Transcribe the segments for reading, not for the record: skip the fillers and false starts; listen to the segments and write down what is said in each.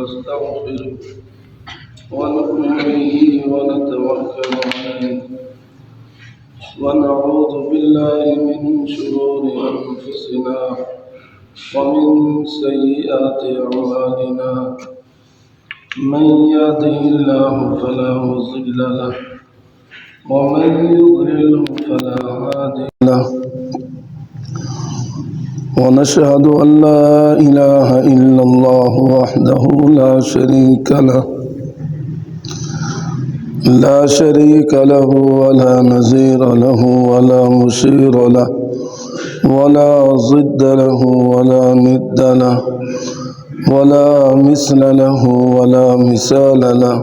ونستغفره ونؤمن به ونتوكل عليه ونعوذ بالله من شرور أنفسنا ومن سيئات أعمالنا من يهده الله فلا مضل له ومن يضلل فلا هادي له ونشهد أن لا إله إلا الله وحده لا شريك له ولا نظير له ولا مشير له ولا ضد له ولا ند له ولا مثل له ولا مثال له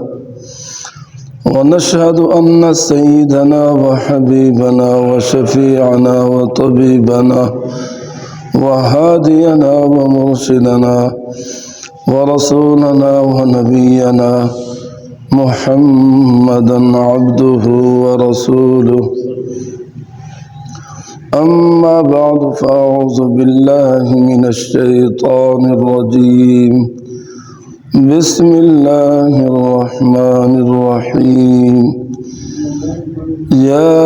ونشهد أن سيدنا وحبيبنا وشفيعنا وطبيبنا وهادينا ومرشدنا ورسولنا ونبينا محمدا عبده ورسوله أما بعد فأعوذ بالله من الشيطان الرجيم بسم الله الرحمن الرحيم يا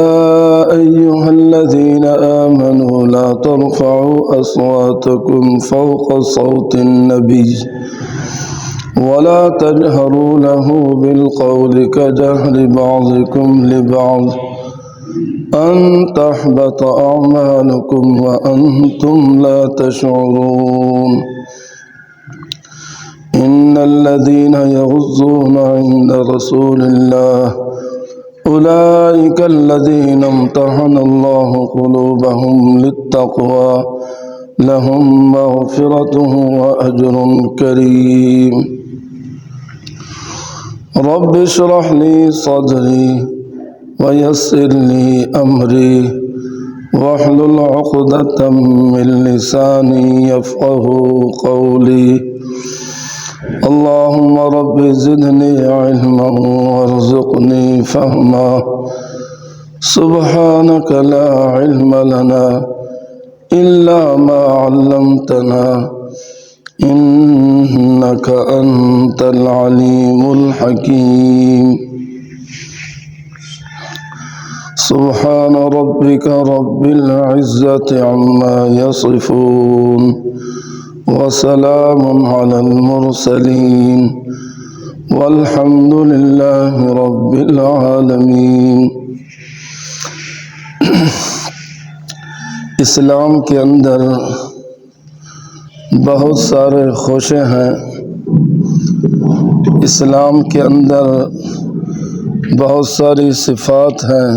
أيها الذين آمنوا لا ترفعوا أصواتكم فوق صوت النبي ولا تجهروا له بالقول كجهر بعضكم لبعض أن تحبط أعمالكم وأنتم لا تشعرون إن الذين يغضون عند رسول الله أولئك الذين امتحن الله قلوبهم للتقوى لهم مغفرة وأجر كريم رب اشرح لي صدري ويسر لي أمري واحلل عقدة من لساني يفقه قولي اللهم رب زدني علما وارزقني فهما سبحانك لا علم لنا إلا ما علمتنا إنك أنت العليم الحكيم سبحان ربك رب العزة عما يصفون وسلام على المرسلين والحمد لله رب العالمين اسلام کے اندر بہت سارے خوشے ہیں، اسلام کے اندر بہت ساری صفات ہیں،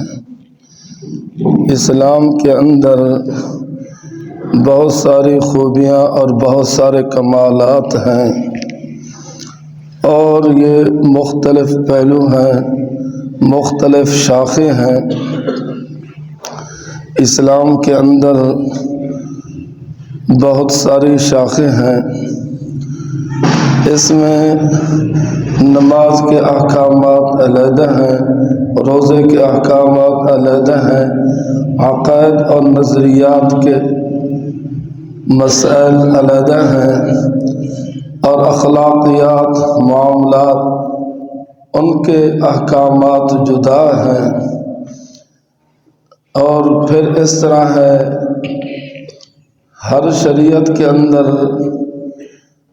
اسلام کے اندر بہت ساری خوبیاں اور بہت سارے کمالات ہیں، اور یہ مختلف پہلو ہیں، مختلف شاخیں ہیں۔ اسلام کے اندر بہت ساری شاخیں ہیں، اس میں نماز کے احکامات علیحدہ ہیں، روزے کے احکامات علیحدہ ہیں، عقائد اور نظریات کے مسائل علیحدہ ہیں، اور اخلاقیات معاملات ان کے احکامات جدا ہیں۔ اور پھر اس طرح ہے، ہر شریعت کے اندر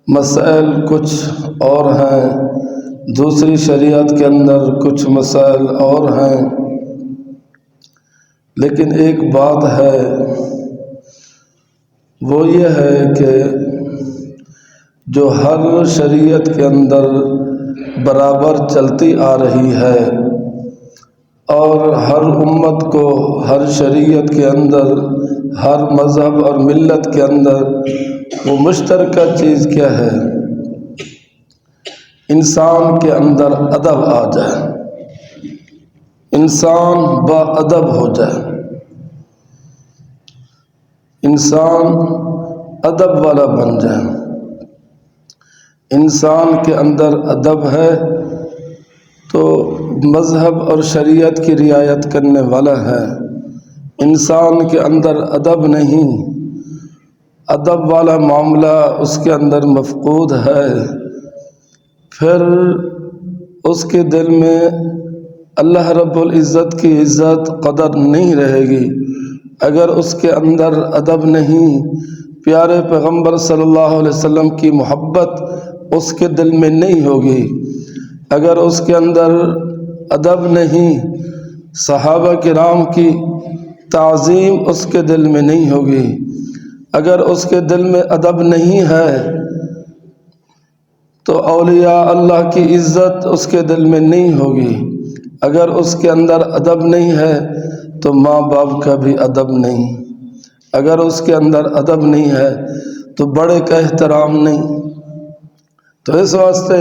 مسائل کچھ اور ہیں، دوسری شریعت کے اندر کچھ مسائل اور ہیں، لیکن ایک بات ہے، وہ یہ ہے کہ جو ہر شریعت کے اندر برابر چلتی آ رہی ہے، اور ہر امت کو ہر شریعت کے اندر، ہر مذہب اور ملت کے اندر وہ مشترکہ چیز کیا ہے؟ انسان کے اندر ادب آ جائے، انسان با ادب ہو جائے، انسان ادب والا بن جائے۔ انسان کے اندر ادب ہے تو مذہب اور شریعت کی رعایت کرنے والا ہے۔ انسان کے اندر ادب نہیں، ادب والا معاملہ اس کے اندر مفقود ہے، پھر اس کے دل میں اللہ رب العزت کی عزت قدر نہیں رہے گی، اگر اس کے اندر ادب نہیں، پیارے پیغمبر صلی اللہ علیہ وسلم کی محبت اس کے دل میں نہیں ہوگی، اگر اس کے اندر ادب نہیں، صحابہ کرام کی تعظیم اس کے دل میں نہیں ہوگی، اگر اس کے دل میں ادب نہیں ہے تو اولیاء اللہ کی عزت اس کے دل میں نہیں ہوگی، اگر اس کے اندر ادب نہیں ہے تو ماں باپ کا بھی ادب نہیں، اگر اس کے اندر ادب نہیں ہے تو بڑے کا احترام نہیں۔ تو اس واسطے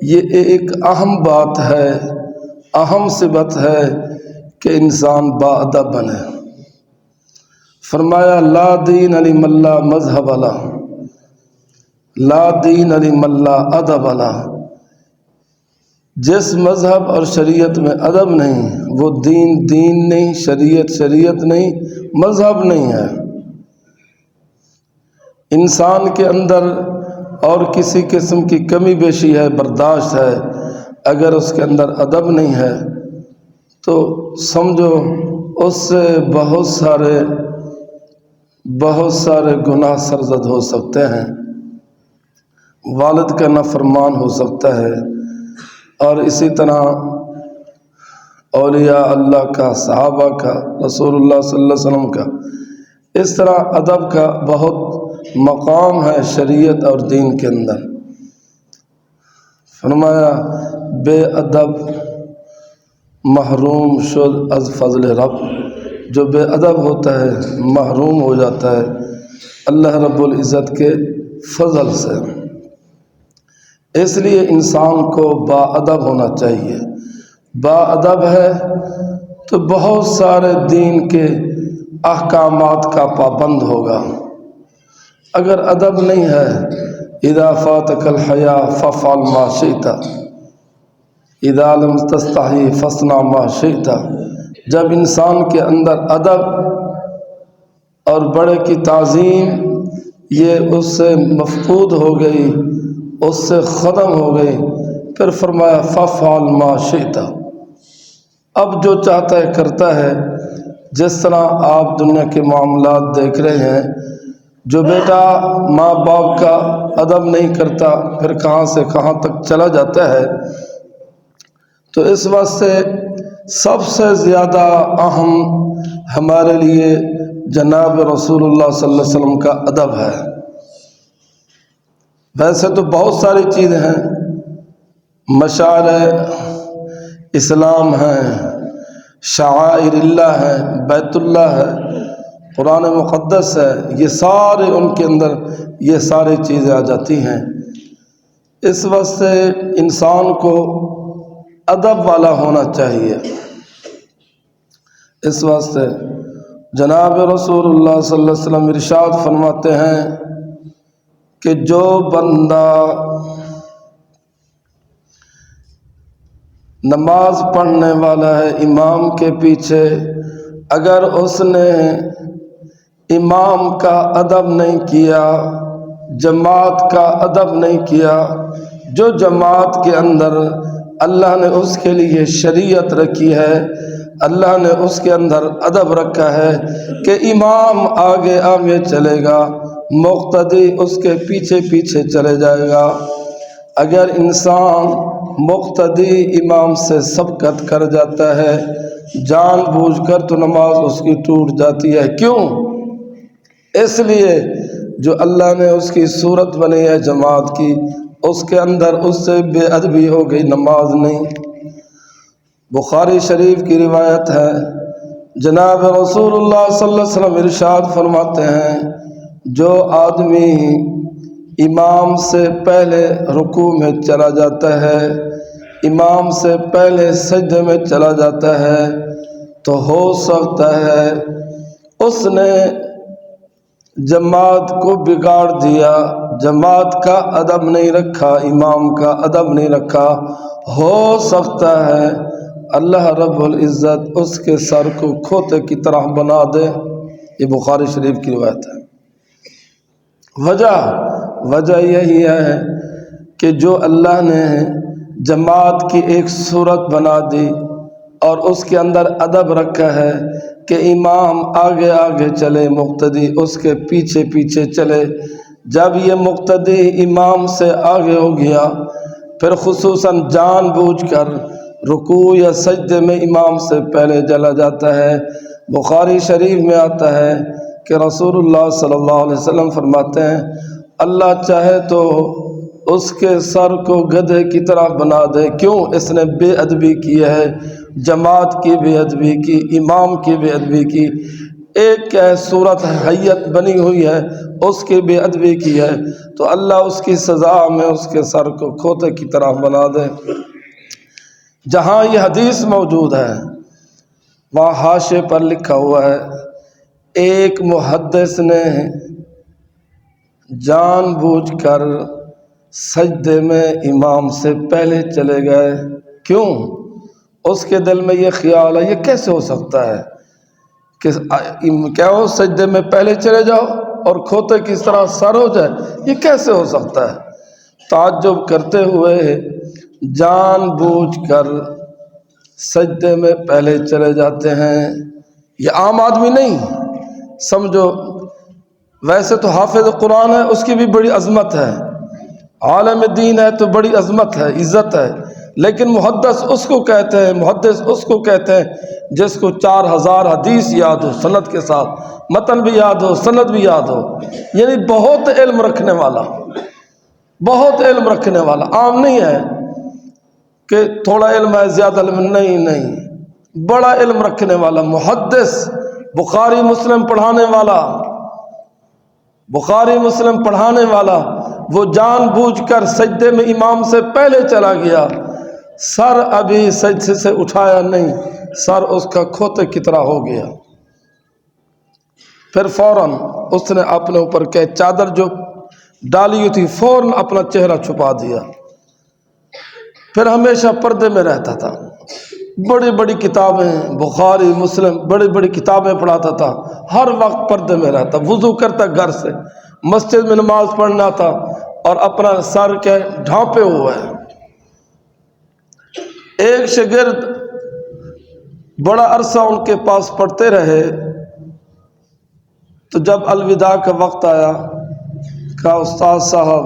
یہ ایک اہم بات ہے، اہم صفت ہے کہ انسان با ادب بنے۔ فرمایا لا دین لمن لا مذہب له، لا دین لمن لا ادب له، جس مذہب اور شریعت میں ادب نہیں وہ دین نہیں، شریعت نہیں، مذہب نہیں ہے۔ انسان کے اندر اور کسی قسم کی کمی بیشی ہے، برداشت ہے، اگر اس کے اندر ادب نہیں ہے تو سمجھو اس سے بہت سارے گناہ سرزد ہو سکتے ہیں، والد کا نافرمان ہو سکتا ہے، اور اسی طرح اولیاء اللہ کا، صحابہ کا، رسول اللہ صلی اللہ علیہ وسلم کا، اس طرح ادب کا بہت مقام ہے شریعت اور دین کے اندر۔ فرمایا بے ادب محروم شد از فضل رب، جو بے ادب ہوتا ہے محروم ہو جاتا ہے اللہ رب العزت کے فضل سے۔ اس لیے انسان کو با ادب ہونا چاہیے، با ادب ہے تو بہت سارے دین کے احکامات کا پابند ہوگا، اگر ادب نہیں ہے اذا فاتک الحیا فافعل ما شئت اذا لم تستحی فاصنع ما شئت، جب انسان کے اندر ادب اور بڑے کی تعظیم یہ اس سے مفقود ہو گئی، اس سے ختم ہو گئی، پھر فرمایا فافعل ما شئت، اب جو چاہتا ہے کرتا ہے۔ جس طرح آپ دنیا کے معاملات دیکھ رہے ہیں، جو بیٹا ماں باپ کا ادب نہیں کرتا پھر کہاں سے کہاں تک چلا جاتا ہے۔ تو اس واسطے سب سے زیادہ اہم ہمارے لیے جناب رسول اللہ صلی اللہ علیہ وسلم کا ادب ہے۔ ویسے تو بہت ساری چیزیں ہیں، مشاعر اسلام ہیں، شعائر اللہ ہے، بیت اللہ ہے، قرآن مقدس ہے، یہ سارے ان کے اندر یہ ساری چیزیں آ جاتی ہیں۔ اس واسطے انسان کو ادب والا ہونا چاہیے۔ اس واسطے جناب رسول اللہ صلی اللہ علیہ وسلم ارشاد فرماتے ہیں کہ جو بندہ نماز پڑھنے والا ہے امام کے پیچھے، اگر اس نے امام کا ادب نہیں کیا، جماعت کا ادب نہیں کیا، جو جماعت کے اندر اللہ نے اس کے لیے شریعت رکھی ہے، اللہ نے اس کے اندر ادب رکھا ہے کہ امام آگے آگے چلے گا، مقتدی اس کے پیچھے پیچھے چلے جائے گا۔ اگر انسان مقتدی امام سے سبقت کر جاتا ہے جان بوجھ کر تو نماز اس کی ٹوٹ جاتی ہے۔ کیوں؟ اس لیے جو اللہ نے اس کی صورت بنی ہے جماعت کی، اس کے اندر اس سے بے ادبی ہو گئی، نماز نہیں۔ بخاری شریف کی روایت ہے، جناب رسول اللہ صلی اللہ علیہ وسلم ارشاد فرماتے ہیں جو آدمی امام سے پہلے رکوع میں چلا جاتا ہے، امام سے پہلے سجدے میں چلا جاتا ہے، تو ہو سکتا ہے اس نے جماعت کو بگاڑ دیا، جماعت کا ادب نہیں رکھا، امام کا ادب نہیں رکھا، ہو سکتا ہے اللہ رب العزت اس کے سر کو کھوتے کی طرح بنا دے۔ یہ بخاری شریف کی روایت ہے۔ وجہ یہی ہے کہ جو اللہ نے جماعت کی ایک صورت بنا دی اور اس کے اندر ادب رکھا ہے کہ امام آگے آگے چلے، مقتدی اس کے پیچھے پیچھے چلے، جب یہ مقتدی امام سے آگے ہو گیا پھر خصوصاً جان بوجھ کر رکوع یا سجدے میں امام سے پہلے چلا جاتا ہے۔ بخاری شریف میں آتا ہے کہ رسول اللہ صلی اللہ علیہ وسلم فرماتے ہیں اللہ چاہے تو اس کے سر کو گدھے کی طرح بنا دے، کیوں؟ اس نے بے ادبی کی ہے، جماعت کی بے ادبی کی، امام کی بے ادبی کی، ایک صورت حیت بنی ہوئی ہے اس کی بے ادبی کی ہے، تو اللہ اس کی سزا میں اس کے سر کو کھوتے کی طرح بنا دے۔ جہاں یہ حدیث موجود ہے وہاں حاشیے پر لکھا ہوا ہے ایک محدث نے جان بوجھ کر سجدے میں امام سے پہلے چلے گئے، کیوں؟ اس کے دل میں یہ خیال ہے یہ کیسے ہو سکتا ہے کہ کیا ہو سجدے میں پہلے چلے جاؤ اور کھوتے کس طرح سر ہو جائے، یہ کیسے ہو سکتا ہے؟ تعجب کرتے ہوئے جان بوجھ کر سجدے میں پہلے چلے جاتے ہیں۔ یہ عام آدمی نہیں، سمجھو ویسے تو حافظ قرآن ہے اس کی بھی بڑی عظمت ہے، عالم دین ہے تو بڑی عظمت ہے، عزت ہے، لیکن محدث اس کو کہتے ہیں، محدث اس کو کہتے ہیں جس کو 4000 حدیث یاد ہو سند کے ساتھ، متن بھی یاد ہو سند بھی یاد ہو، یعنی بہت علم رکھنے والا، بہت علم رکھنے والا، عام نہیں ہے کہ تھوڑا علم ہے زیادہ علم نہیں، بڑا علم رکھنے والا محدث، بخاری مسلم پڑھانے والا، بخاری مسلم پڑھانے والا، وہ جان بوجھ کر سجدے میں امام سے پہلے چلا گیا، سر ابھی سجدے سے اٹھایا نہیں، سر اس کا کھوتے کی طرح ہو گیا، پھر فوراً اس نے اپنے اوپر کہ چادر جو ڈالی ہوئی تھی فوراً اپنا چہرہ چھپا دیا، پھر ہمیشہ پردے میں رہتا تھا، بڑی بڑی کتابیں بخاری مسلم بڑی بڑی کتابیں پڑھاتا تھا، ہر وقت پردے میں رہتا، وضو کرتا گھر سے، مسجد میں نماز پڑھنا تھا اور اپنا سر کے ڈھانپے ہوا ہے۔ ایک شاگرد بڑا عرصہ ان کے پاس پڑھتے رہے، تو جب الوداع کا وقت آیا کہا استاد صاحب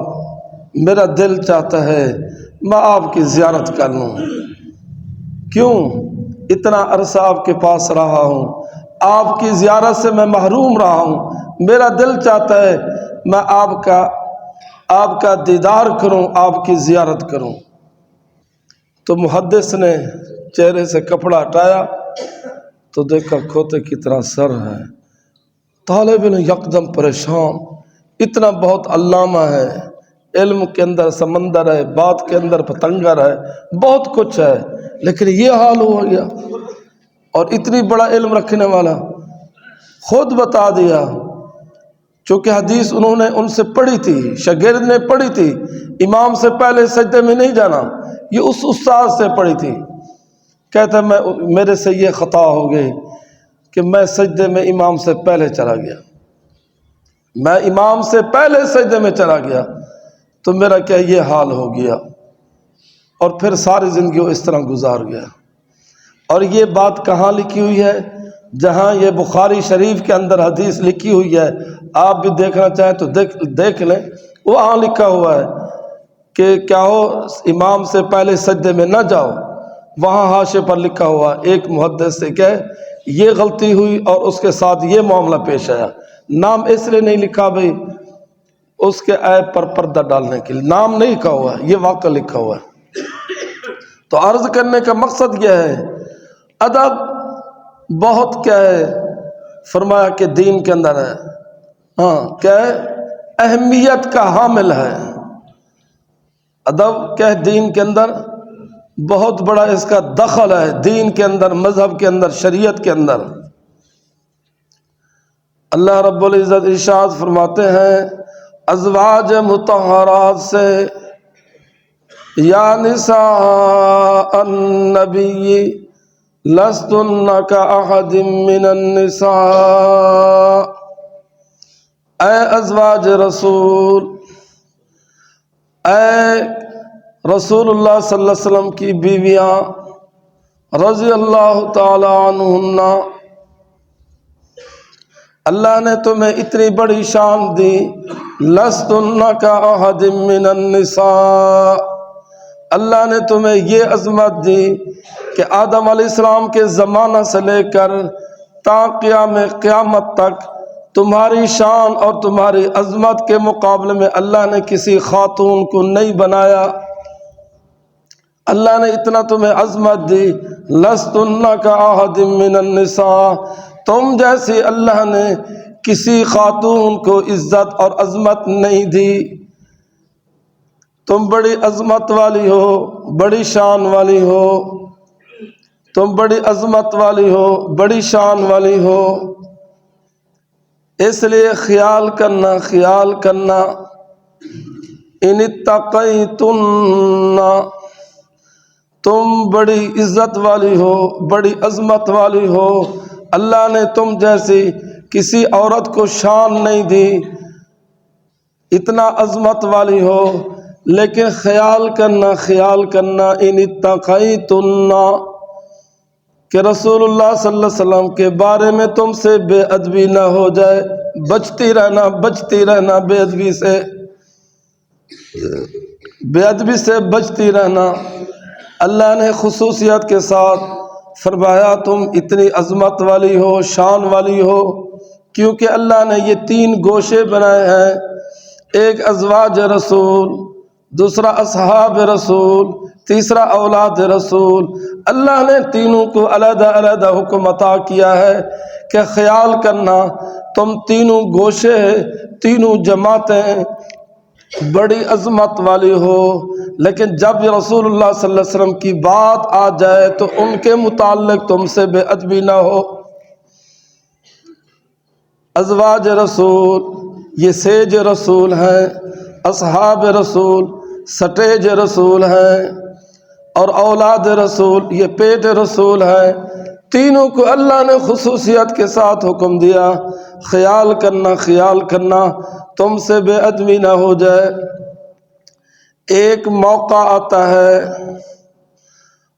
میرا دل چاہتا ہے میں آپ کی زیارت کر لوں، کیوں؟ اتنا عرصہ آپ کے پاس رہا ہوں، آپ کی زیارت سے میں محروم رہا ہوں، میرا دل چاہتا ہے میں آپ کا دیدار کروں، آپ کی زیارت کروں۔ تو محدث نے چہرے سے کپڑا ہٹایا تو دیکھا کھوتے کی طرح سر ہے، طالب علم یکدم پریشان، اتنا بہت علامہ ہے، علم کے اندر سمندر ہے، بات کے اندر پتنگر ہے، بہت کچھ ہے، لیکن یہ حال ہو گیا، اور اتنی بڑا علم رکھنے والا خود بتا دیا، چونکہ حدیث انہوں نے ان سے پڑھی تھی، شاگرد نے پڑھی تھی، امام سے پہلے سجدے میں نہیں جانا، یہ اس استاد سے پڑھی تھی، کہتا میرے سے یہ خطا ہو گئی کہ میں سجدے میں امام سے پہلے چلا گیا، میں امام سے پہلے سجدے میں چلا گیا تو میرا کیا یہ حال ہو گیا، اور پھر ساری زندگی وہ اس طرح گزار گیا۔ اور یہ بات کہاں لکھی ہوئی ہے؟ جہاں یہ بخاری شریف کے اندر حدیث لکھی ہوئی ہے، آپ بھی دیکھنا چاہیں تو دیکھ لیں، وہاں لکھا ہوا ہے کہ کیا ہو امام سے پہلے سجدے میں نہ جاؤ، وہاں حاشیے پر لکھا ہوا ایک محدث سے کہ یہ غلطی ہوئی اور اس کے ساتھ یہ معاملہ پیش آیا، نام اس لیے نہیں لکھا بھائی اس کے عیب پر پردہ ڈالنے کے لیے، نام نہیں لکھا ہوا ہے، یہ واقعہ لکھا ہوا ہے۔ تو عرض کرنے کا مقصد کیا ہے؟ ادب بہت کیا ہے، فرمایا کہ دین کے اندر ہے، ہاں کیا ہے، اہمیت کا حامل ہے، ادب کیا ہے دین کے اندر بہت بڑا اس کا دخل ہے، دین کے اندر، مذہب کے اندر، شریعت کے اندر۔ اللہ رب العزت ارشاد فرماتے ہیں ازواج مطہرات سے یا نساء النبی لستن کاحد من النساء، اے ازواج رسول، اے رسول اللہ صلی اللہ علیہ وسلم کی بیویاں رضی اللہ تعالی عنہن، اللہ نے تمہیں اتنی بڑی شان دی، لستن کاحد من النساء، اللہ نے تمہیں یہ عظمت دی کہ آدم علیہ السلام کے زمانہ سے لے کر تا قیامت تک تمہاری شان اور تمہاری عظمت کے مقابلے میں اللہ نے کسی خاتون کو نہیں بنایا۔ اللہ نے اتنا تمہیں عظمت دی، لستن کاحد من النساء، تم جیسی اللہ نے کسی خاتون کو عزت اور عظمت نہیں دی۔ تم بڑی عظمت والی ہو، بڑی شان والی ہو، تم بڑی عظمت والی ہو، بڑی شان والی ہو، اس لیے خیال کرنا ان اتقیتن، تم بڑی عزت والی ہو، بڑی عظمت والی ہو، اللہ نے تم جیسی کسی عورت کو شان نہیں دی، اتنا عظمت والی ہو، لیکن خیال کرنا ان اتقیتن کہ رسول اللہ صلی اللہ علیہ وسلم کے بارے میں تم سے بے ادبی نہ ہو جائے، بچتی رہنا بے ادبی سے بچتی رہنا۔ اللہ نے خصوصیت کے ساتھ فرمایا تم اتنی عظمت والی ہو، شان والی ہو، کیونکہ اللہ نے یہ تین گوشے بنائے ہیں، ایک ازواج رسول، دوسرا اصحاب رسول، تیسرا اولاد رسول۔ اللہ نے تینوں کو علیحدہ حکم عطا کیا ہے کہ خیال کرنا تم تینوں گوشے، تینوں جماعتیں بڑی عظمت والی ہو، لیکن جب رسول اللہ صلی اللہ علیہ وسلم کی بات آ جائے تو ان کے متعلق تم سے بے ادبی نہ ہو۔ ازواج رسول یہ سیج رسول ہیں، اصحاب رسول سٹیج رسول ہیں، اور اولاد رسول یہ پیٹ رسول ہیں۔ تینوں کو اللہ نے خصوصیت کے ساتھ حکم دیا، خیال کرنا تم سے بے ادبی نہ ہو جائے۔ ایک موقع آتا ہے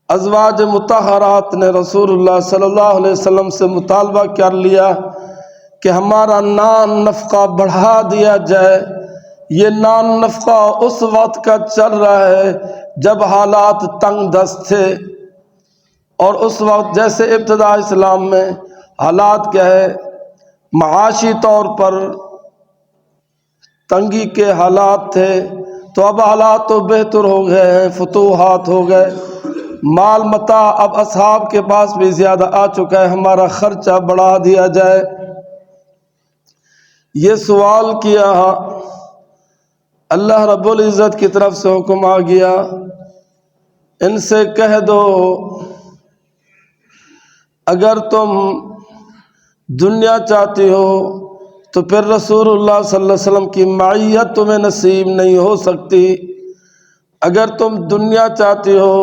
ازواج مطہرات نے رسول اللہ صلی اللہ علیہ وسلم سے مطالبہ کر لیا کہ ہمارا نان نفقہ بڑھا دیا جائے۔ یہ نان نفقہ اس وقت کا چل رہا ہے جب حالات تنگ دست تھے، اور اس وقت جیسے ابتداء اسلام میں حالات کیا ہے، معاشی طور پر تنگی کے حالات تھے، تو اب حالات تو بہتر ہو گئے ہیں، فتوحات ہو گئے، مال متاع اب اصحاب کے پاس بھی زیادہ آ چکا ہے، ہمارا خرچہ بڑھا دیا جائے۔ یہ سوال کیا، اللہ رب العزت کی طرف سے حکم آ گیا، ان سے کہہ دو اگر تم دنیا چاہتی ہو تو پھر رسول اللہ صلی اللہ علیہ وسلم کی معیت تمہیں نصیب نہیں ہو سکتی۔ اگر تم دنیا چاہتی ہو،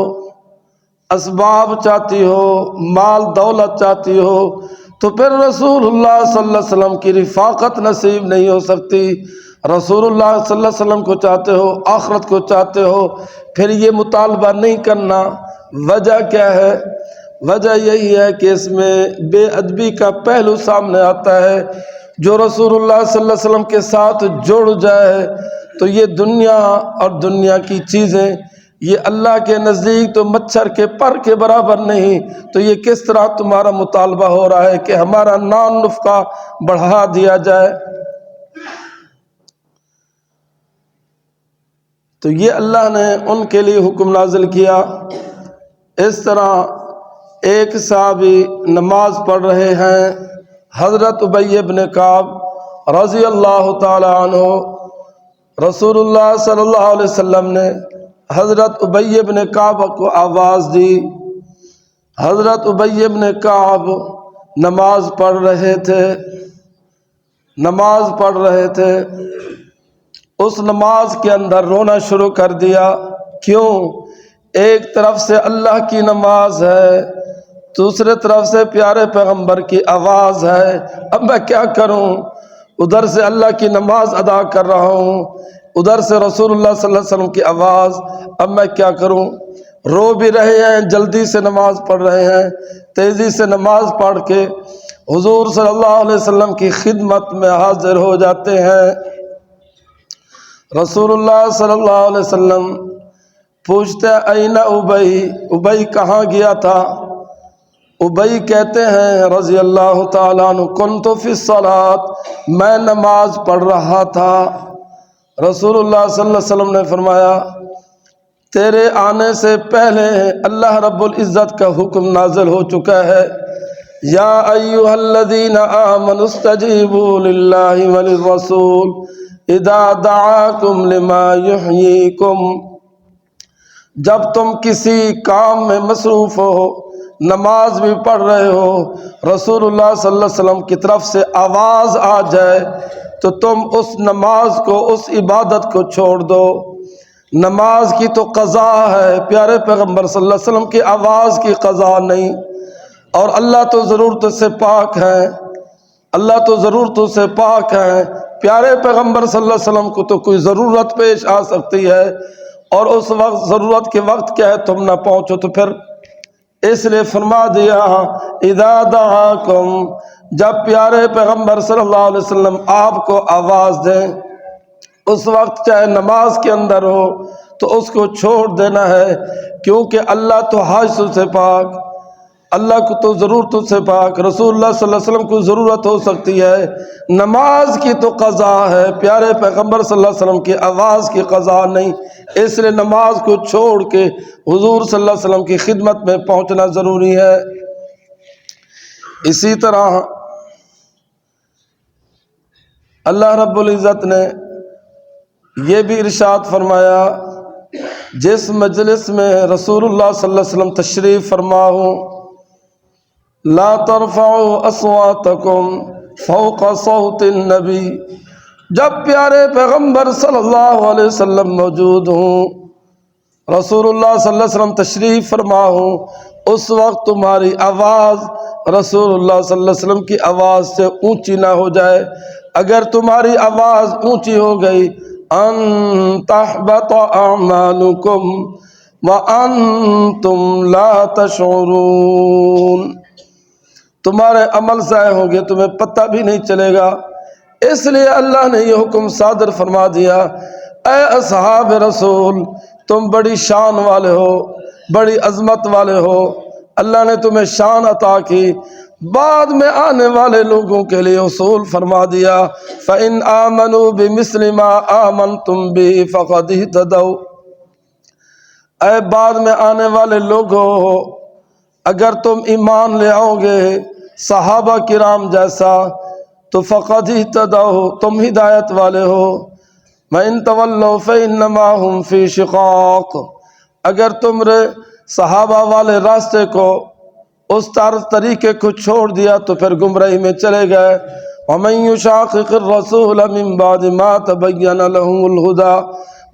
اسباب چاہتی ہو، مال دولت چاہتی ہو، تو پھر رسول اللہ صلی اللہ علیہ وسلم کی رفاقت نصیب نہیں ہو سکتی۔ رسول اللہ صلی اللہ علیہ وسلم کو چاہتے ہو، آخرت کو چاہتے ہو، پھر یہ مطالبہ نہیں کرنا۔ وجہ کیا ہے؟ وجہ یہی ہے کہ اس میں بے ادبی کا پہلو سامنے آتا ہے، جو رسول اللہ صلی اللہ علیہ وسلم کے ساتھ جڑ جائے تو یہ دنیا اور دنیا کی چیزیں یہ اللہ کے نزدیک تو مچھر کے پر کے برابر نہیں، تو یہ کس طرح تمہارا مطالبہ ہو رہا ہے کہ ہمارا نان نفقہ بڑھا دیا جائے؟ تو یہ اللہ نے ان کے لیے حکم نازل کیا۔ اس طرح ایک صحابی نماز پڑھ رہے ہیں، حضرت ابی بن کعب رضی اللہ تعالی عنہ، رسول اللہ صلی اللہ علیہ وسلم نے حضرت ابی بن کعب کو آواز دی۔ حضرت ابی بن کعب نماز پڑھ رہے تھے، اس نماز کے اندر رونا شروع کر دیا۔ کیوں؟ ایک طرف سے اللہ کی نماز ہے، دوسرے طرف سے پیارے پیغمبر کی آواز ہے، اب میں کیا کروں؟ ادھر سے اللہ کی نماز ادا کر رہا ہوں، ادھر سے رسول اللہ صلی اللہ علیہ وسلم کی آواز، اب میں کیا کروں؟ رو بھی رہے ہیں، جلدی سے نماز پڑھ رہے ہیں، تیزی سے نماز پڑھ کے حضور صلی اللہ علیہ وسلم کی خدمت میں حاضر ہو جاتے ہیں۔ رسول اللہ صلی اللہ علیہ وسلم پوچھتے ہیں این ابی، ابی کہاں گیا تھا؟ ابی کہتے ہیں رضی اللہ تعالیٰ عنہ کنت فی الصلاۃ، میں نماز پڑھ رہا تھا۔ رسول اللہ صلی اللہ علیہ وسلم نے فرمایا تیرے آنے سے پہلے اللہ رب العزت کا حکم نازل ہو چکا ہے، یا ایھا الذین آمنوا استجیبوا للہ وللرسول اذا دعاکم لما یحییکم۔ جب تم کسی کام میں مصروف ہو، نماز بھی پڑھ رہے ہو، رسول اللہ صلی اللہ علیہ وسلم کی طرف سے آواز آ جائے تو تم اس نماز کو، اس عبادت کو چھوڑ دو۔ نماز کی تو قضا ہے، پیارے پیغمبر صلی اللہ علیہ وسلم کی آواز کی قضا نہیں، اور اللہ تو ضرورت سے پاک ہے، اللہ تو ضرورتوں سے پاک ہے۔ پیارے پیغمبر صلی اللہ علیہ وسلم کو تو کوئی ضرورت پیش آ سکتی ہے، اور اس وقت ضرورت کے وقت کیا ہے تم نہ پہنچو، تو پھر اس لیے فرما دیا اذا دعاکم، جب پیارے پیغمبر صلی اللہ علیہ وسلم آپ کو آواز دیں، اس وقت چاہے نماز کے اندر ہو تو اس کو چھوڑ دینا ہے، کیونکہ اللہ تو حاجتوں سے پاک، اللہ کو تو ضرورتوں سے پاک، رسول اللہ صلی اللہ علیہ وسلم کو ضرورت ہو سکتی ہے، نماز کی تو قضا ہے، پیارے پیغمبر صلی اللہ علیہ وسلم کی آواز کی قضا نہیں، اس لیے نماز کو چھوڑ کے حضور صلی اللہ علیہ وسلم کی خدمت میں پہنچنا ضروری ہے۔ اسی طرح اللہ رب العزت نے یہ بھی ارشاد فرمایا جس مجلس میں رسول اللہ صلی اللہ علیہ وسلم تشریف فرما ہو، لا ترفعوا اصواتکم فوق صوت النبی، جب پیارے پیغمبر صلی اللہ علیہ وسلم موجود ہوں، رسول اللہ صلی اللہ علیہ وسلم تشریف فرما ہوں، اس وقت تمہاری آواز رسول اللہ صلی اللہ علیہ وسلم کی آواز سے اونچی نہ ہو جائے۔ اگر تمہاری آواز اونچی ہو گئی ان تحبط اعمالکم وانتم لا تشعرون، تمہارے عمل ضائع ہوں گے، تمہیں پتہ بھی نہیں چلے گا۔ اس لیے اللہ نے یہ حکم صادر فرما دیا اے اصحاب رسول، تم بڑی شان والے ہو، بڑی عظمت والے ہو، اللہ نے تمہیں شان عطا کی۔ بعد میں آنے والے لوگوں کے لیے اصول فرما دیا فَإِنْ آمَنُوا بِمِثْلِ مَا آمَنْتُمْ بِهِ فَقَدِ اهْتَدَوْا، اے بعد میں آنے والے لوگوں، اگر تم ایمان لے آؤ گے صحابہ کرام جیسا تو فَقَدِ اهْتَدَوْا، تم ہدایت والے ہو۔ وَإِنْ تَوَلَّوْا فَإِنَّمَا هُمْ فِي شِقَاقٍ، اگر تم صحابہ والے راستے کو، اس طریقے کو چھوڑ دیا تو پھر گمراہی میں چلے گئے۔ وَمَن يُشَاقِقِ الرَّسُولَ مِن بَعْدِ مَا تَبَيَّنَ لَهُ الْهُدَى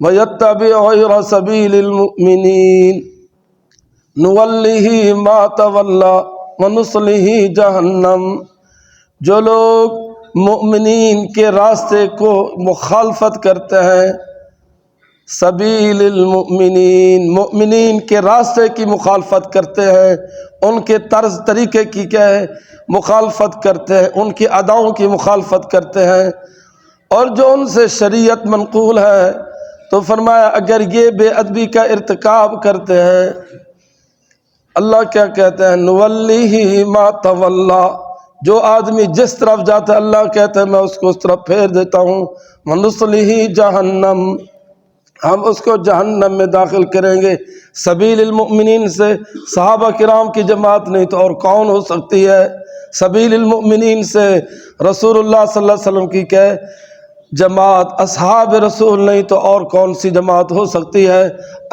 وَيَتَّبِعْ غَيْرَ سَبِيلِ الْمُؤْمِنِينَ نُوَلِّهِ مَا تَوَلَّى وَنُصْلِهِ جَهَنَّمَ، جو لوگ مؤمنین کے راستے کو مخالفت کرتے ہیں، سبیل المؤمنین، مؤمنین کے راستے کی مخالفت کرتے ہیں، ان کے طرز طریقے کی کیا ہے مخالفت کرتے ہیں، ان کی اداؤں کی مخالفت کرتے ہیں، اور جو ان سے شریعت منقول ہے، تو فرمایا اگر یہ بے ادبی کا ارتکاب کرتے ہیں، اللہ کیا کہتے ہیں نولیہ ما تولی، جو آدمی جس طرف جاتا ہے اللہ کہتا ہے میں اس کو اس طرف پھیر دیتا ہوں، ونصلہ جہنم، ہم اس کو جہنم میں داخل کریں گے۔ سبیل المؤمنین سے صحابہ کرام کی جماعت نہیں تو اور کون ہو سکتی ہے؟ سبیل المؤمنین سے رسول اللہ صلی اللہ علیہ وسلم کی کہ جماعت، اصحاب رسول نہیں تو اور کون سی جماعت ہو سکتی ہے؟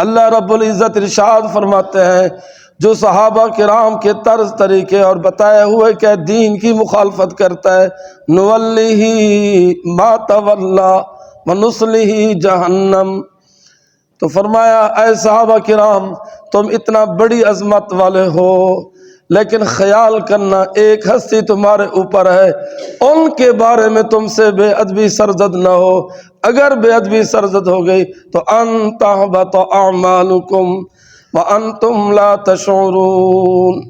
اللہ رب العزت ارشاد فرماتے ہیں جو صحابہ کرام کے طرز طریقے اور بتائے ہوئے کہ دین کی مخالفت کرتا ہے، نولیہ ما تولی ونصلہ جہنم، تو فرمایا اے صحابہ کرام تم اتنا بڑی عظمت والے ہو، لیکن خیال کرنا ایک ہستی تمہارے اوپر ہے، ان کے بارے میں تم سے بے ادبی سرزد نہ ہو۔ اگر بے ادبی سرزد ہو گئی تو ان تحبط اعمالکم وانتم لا تشعرون۔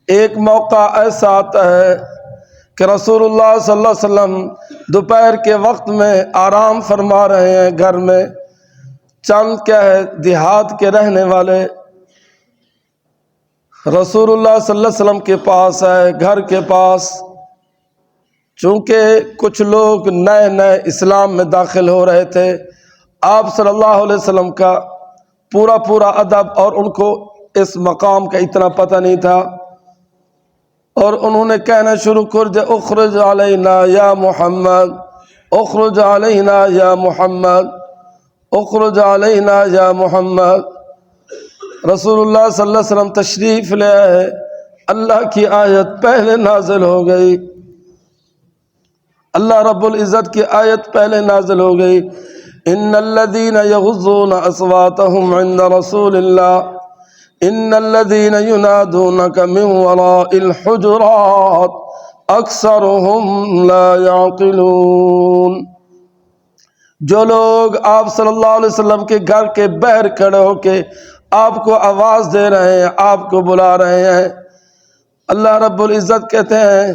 ایک موقع ایسا آتا ہے کہ رسول اللہ صلی اللہ علیہ وسلم دوپہر کے وقت میں آرام فرما رہے ہیں گھر میں، چند کیا ہے دیہات کے رہنے والے رسول اللہ صلی اللہ علیہ وسلم کے پاس آئے، گھر کے پاس۔ چونکہ کچھ لوگ نئے نئے اسلام میں داخل ہو رہے تھے، آپ صلی اللہ علیہ وسلم کا پورا ادب اور ان کو اس مقام کا اتنا پتہ نہیں تھا، اور انہوں نے کہنا شروع کر دیا اخرج علینا یا محمد، اخرج علینا یا محمد، اخرج علینا یا محمد۔ رسول اللہ صلی اللہ علیہ وسلم تشریف لے آئے، اللہ کی آیت پہلے نازل ہو گئی، اللہ رب العزت کی آیت پہلے نازل ہو گئی، ان الذین یغضون اصواتهم عند رسول اللہ ان الذین ینادونک من وراء الحجرات اکثرهم لا یعقلون۔ جو لوگ آپ صلی اللہ علیہ وسلم کے گھر کے باہر کھڑے ہو کے آپ کو آواز دے رہے ہیں، آپ کو بلا رہے ہیں، اللہ رب العزت کہتے ہیں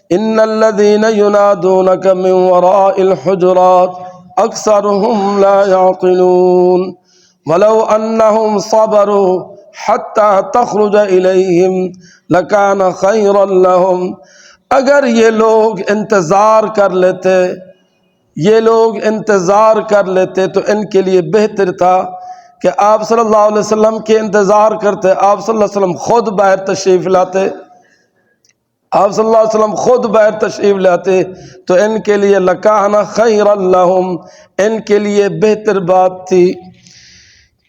ان الذین ینادونک من وراء الحجرات اکثرهم لا یعقلون ولو انہم صبروا حتی تخرج الیہم لکان خیرا لہم۔ اگر یہ لوگ انتظار کر لیتے، یہ لوگ انتظار کر لیتے تو ان کے لیے بہتر تھا کہ آپ صلی اللہ علیہ وسلم کے انتظار کرتے، آپ صلی اللہ علیہ وسلم خود باہر تشریف لاتے، آپ صلی اللہ علیہ وسلم خود باہر تشریف لاتے تو ان کے لیے لکان خیرا لہم، ان کے لیے بہتر بات تھی۔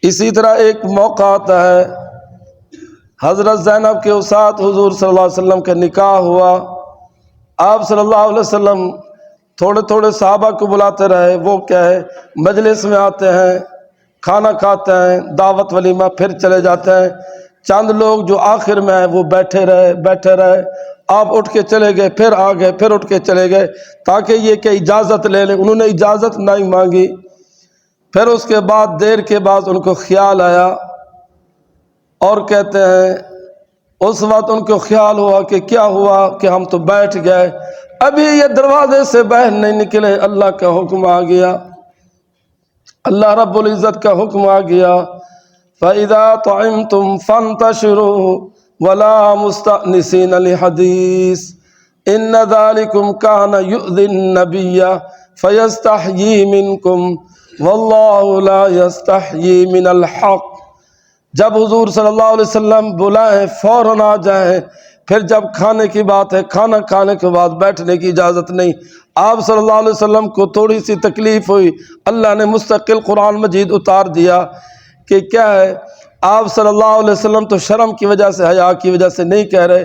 اسی طرح ایک موقع آتا ہے، حضرت زینب کے ساتھ حضور صلی اللہ علیہ وسلم کا نکاح ہوا، آپ صلی اللہ علیہ وسلم تھوڑے صحابہ کو بلاتے رہے، وہ کیا ہے مجلس میں آتے ہیں، کھانا کھاتے ہیں، دعوت ولیمہ، پھر چلے جاتے ہیں۔ چند لوگ جو آخر میں ہیں وہ بیٹھے رہے، آپ اٹھ کے چلے گئے، پھر آ گئے، پھر اٹھ کے چلے گئے، تاکہ یہ کہ اجازت لے لیں۔ انہوں نے اجازت نہیں مانگی۔ پھر اس کے بعد دیر کے بعد ان کو خیال آیا، اور کہتے ہیں اس وقت ان کو خیال ہوا کہ کیا ہوا کہ ہم تو بیٹھ گئے، ابھی یہ دروازے سے باہر نہیں نکلے، اللہ کا حکم آ گیا، اللہ رب العزت کا حکم آ گیا فَإِذَا طَعِمْتُمْ فَانْتَشِرُوا وَلَا مُسْتَأْنِسِينَ لِحَدِيثٍ إِنَّ ذَلِكُمْ كَانَ يُؤْذِي النَّبِيَّ فَيَسْتَحْيِي مِنْكُمْ وَاللَّهُ لَا يَسْتَحْيِي مِنَ الْحَقِّ۔ جب حضور صلی اللہ علیہ وسلم بلائیں فوراً آ جائیں، پھر جب کھانے کی بات ہے، کھانا کھانے کے بعد بیٹھنے کی اجازت نہیں۔ آپ صلی اللہ علیہ وسلم کو تھوڑی سی تکلیف ہوئی، اللہ نے مستقل قرآن مجید اتار دیا کہ کیا ہے، آپ صلی اللہ علیہ وسلم تو شرم کی وجہ سے، حیا کی وجہ سے نہیں کہہ رہے،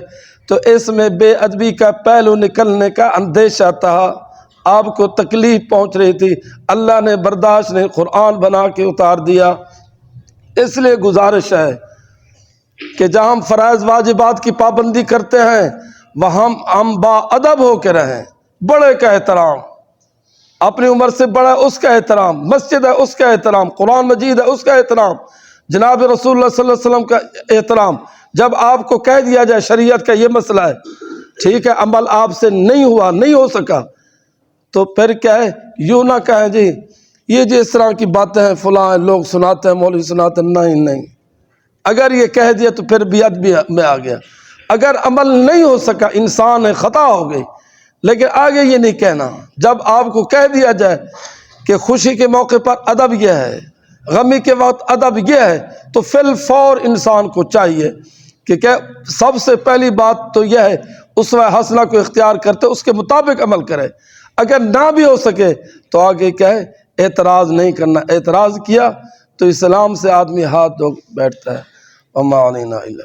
تو اس میں بے ادبی کا پہلو نکلنے کا اندیشہ تھا، آپ کو تکلیف پہنچ رہی تھی، اللہ نے برداشت نہیں، قرآن بنا کے اتار دیا۔ اس لیے گزارش ہے کہ جہاں ہم فرائض واجبات کی پابندی کرتے ہیں وہاں ہم با ادب ہو کے رہیں، بڑے کا احترام، اپنی عمر سے بڑا اس کا احترام، مسجد ہے اس کا احترام، قرآن مجید ہے اس کا احترام، جناب رسول اللہ صلی اللہ علیہ وسلم کا احترام۔ جب آپ کو کہہ دیا جائے شریعت کا یہ مسئلہ ہے، ٹھیک ہے، عمل آپ سے نہیں ہوا، نہیں ہو سکا، تو پھر کیا ہے، یوں نہ کہیں جی یہ جو اس طرح کی باتیں ہیں فلاں لوگ سناتے ہیں، مولوی سناتے ہیں، نہیں، اگر یہ کہہ دیا تو پھر بے ادبی میں آ گیا۔ اگر عمل نہیں ہو سکا، انسان ہے، خطا ہو گئی، لیکن آگے یہ نہیں کہنا۔ جب آپ کو کہہ دیا جائے کہ خوشی کے موقع پر ادب یہ ہے، غمی کے وقت ادب یہ ہے، تو فی الفور انسان کو چاہیے کہ سب سے پہلی بات تو یہ ہے اسوہ حسنہ کو اختیار کرتے اس کے مطابق عمل کرے۔ اگر نہ بھی ہو سکے تو آگے کہے اعتراض نہیں کرنا، اعتراض کیا تو اسلام سے آدمی ہاتھ دھو بیٹھتا ہے۔ وما علینا الا